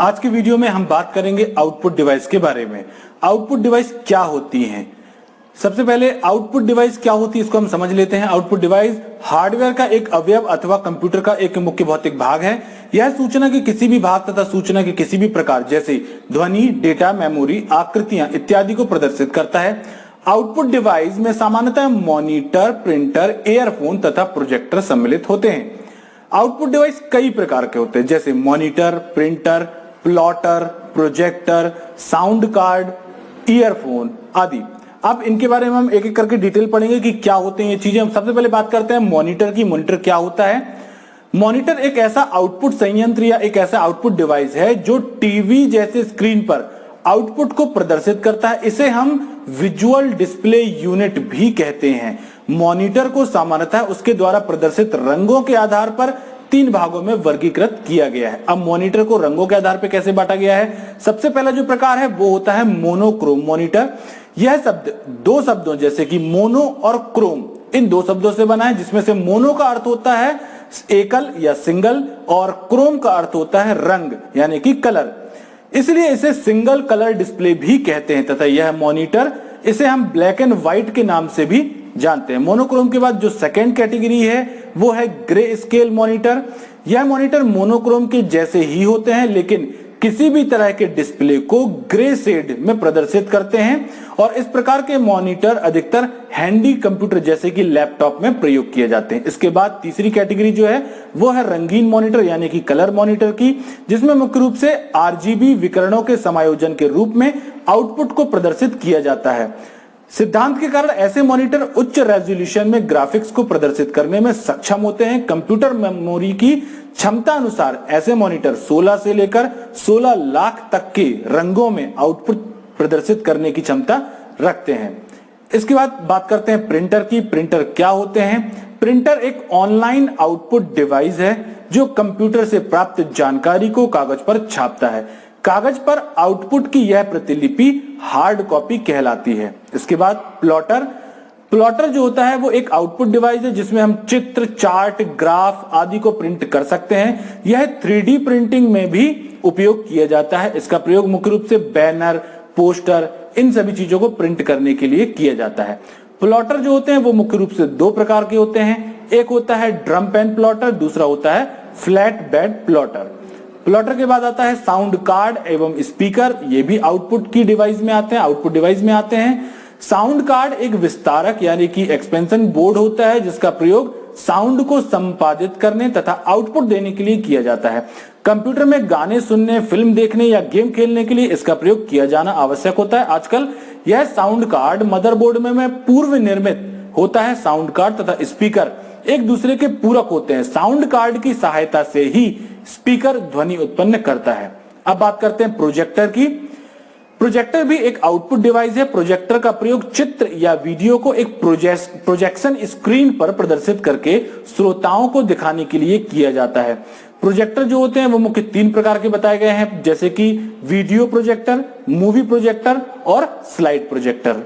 आज की वीडियो में हम बात करेंगे आउटपुट डिवाइस के बारे में। आउटपुट डिवाइस क्या होती हैं? सबसे पहले आउटपुट डिवाइस क्या होती है इसको हम समझ लेते हैं। आउटपुट डिवाइस हार्डवेयर का एक अवयव अथवा कंप्यूटर का एक मुख्य भौतिक भाग है। यह सूचना के किसी भी भाग तथा सूचना के किसी भी प्रकार जैसे ध्वनि, डेटा, मेमोरी, आकृतियां इत्यादि को प्रदर्शित करता है। आउटपुट डिवाइस में सामान्यतः मॉनिटर, प्रिंटर, ईयरफोन तथा प्रोजेक्टर सम्मिलित होते हैं। आउटपुट डिवाइस कई प्रकार के होते हैं जैसे monitor, printer, plotter, projector, sound card, earphone आदि। अब इनके बारे में हम एक एक करके डिटेल पढ़ेंगे कि क्या होते हैं ये चीजें। हम सबसे पहले बात करते हैं मॉनिटर की। मॉनिटर क्या होता है? मॉनिटर एक ऐसा आउटपुट संयंत्र या एक ऐसा आउटपुट डिवाइस है जो टीवी जैसे स्क्रीन पर आउटपुट को प्रदर्शित करता है। इसे हम विजुअल डिस्प्ले यूनिट भी कहते हैं। मॉनिटर को सामान्यतः उसके द्वारा प्रदर्शित रंगों के आधार पर 3 भागों में वर्गीकृत किया गया है। अब मॉनिटर को रंगों के आधार पर कैसे बांटा गया है? सबसे पहला जो प्रकार है वो होता है मोनोक्रोम मॉनिटर। यह शब्द 2 शब्दों जैसे कि मोनो और क्रोम, इन 2 शब्दों से बना है, जिसमें से मोनो का अर्थ होता है एकल या सिंगल और क्रोम का अर्थ होता है रंग यानी कि कलर। इसलिए इसे सिंगल कलर डिस्प्ले भी कहते हैं तथा यह मॉनिटर, इसे हम ब्लैक एंड व्हाइट के नाम से भी जानते हैं। मोनोक्रोम के बाद जो सेकेंड कैटेगरी है वो है ग्रे स्केल मॉनिटर। यह मॉनिटर मोनोक्रोम के जैसे ही होते हैं लेकिन किसी भी तरह के डिस्प्ले को ग्रे शेड में प्रदर्शित करते हैं और इस प्रकार के मॉनिटर अधिकतर हैंडी कंप्यूटर जैसे कि लैपटॉप में प्रयोग किए जाते हैं। इसके बाद तीसरी कैटेगरी जो है वो है रंगीन मॉनिटर यानी कि कलर मॉनिटर की, जिसमें मुख्य रूप से आरजीबी विकिरणों के समायोजन के रूप में आउटपुट को प्रदर्शित किया जाता है। सिद्धांत के कारण ऐसे मॉनिटर उच्च रेजोल्यूशन में ग्राफिक्स को प्रदर्शित करने में सक्षम होते हैं। कंप्यूटर मेमोरी की क्षमता अनुसार ऐसे मॉनिटर 16 से लेकर 16 लाख तक के रंगों में आउटपुट प्रदर्शित करने की क्षमता रखते हैं। इसके बाद बात करते हैं प्रिंटर की। प्रिंटर क्या होते हैं? प्रिंटर एक ऑनलाइन आउटपुट डिवाइस है जो कंप्यूटर से प्राप्त जानकारी को कागज पर छापता है। कागज पर आउटपुट की यह प्रतिलिपि हार्ड कॉपी कहलाती है। इसके बाद प्लॉटर। प्लॉटर जो होता है वो एक आउटपुट डिवाइस है जिसमें हम चित्र, चार्ट, ग्राफ आदि को प्रिंट कर सकते हैं। यह 3D प्रिंटिंग में भी उपयोग किया जाता है। इसका प्रयोग मुख्य रूप से बैनर, पोस्टर, इन सभी चीजों को प्रिंट करने के लिए किया जाता है। प्लॉटर जो होते हैं वो मुख्य रूप से 2 प्रकार के होते हैं। एक होता है ड्रम पेन प्लॉटर, दूसरा होता है फ्लैट बेड प्लॉटर। प्लॉटर के बाद आता है साउंड कार्ड एवं स्पीकर। ये भी आउटपुट की डिवाइस में आते हैं, आउटपुट डिवाइस में आते हैं। साउंड कार्ड एक विस्तारक यानी कि एक्सपेंशन बोर्ड होता है जिसका प्रयोग साउंड को संपादित करने तथा आउटपुट देने के लिए किया जाता है। कंप्यूटर में गाने सुनने, फिल्म देखने या गेम खेलने के लिए इसका प्रयोग किया जाना आवश्यक होता है। आजकल यह साउंड कार्ड मदरबोर्ड में पूर्व निर्मित होता है। साउंड कार्ड तथा स्पीकर एक दूसरे के पूरक होते हैं। साउंड कार्ड की सहायता से ही स्पीकर ध्वनि उत्पन्न करता है। अब बात करते हैं प्रोजेक्टर की। प्रोजेक्टर भी एक आउटपुट डिवाइस है। प्रोजेक्टर का प्रयोग चित्र या वीडियो को एक प्रोजेक्शन स्क्रीन पर प्रदर्शित करके श्रोताओं को दिखाने के लिए किया जाता है। प्रोजेक्टर जो होते हैं वो मुख्य 3 प्रकार के बताए गए हैं जैसे कि वीडियो प्रोजेक्टर, मूवी प्रोजेक्टर और स्लाइड प्रोजेक्टर।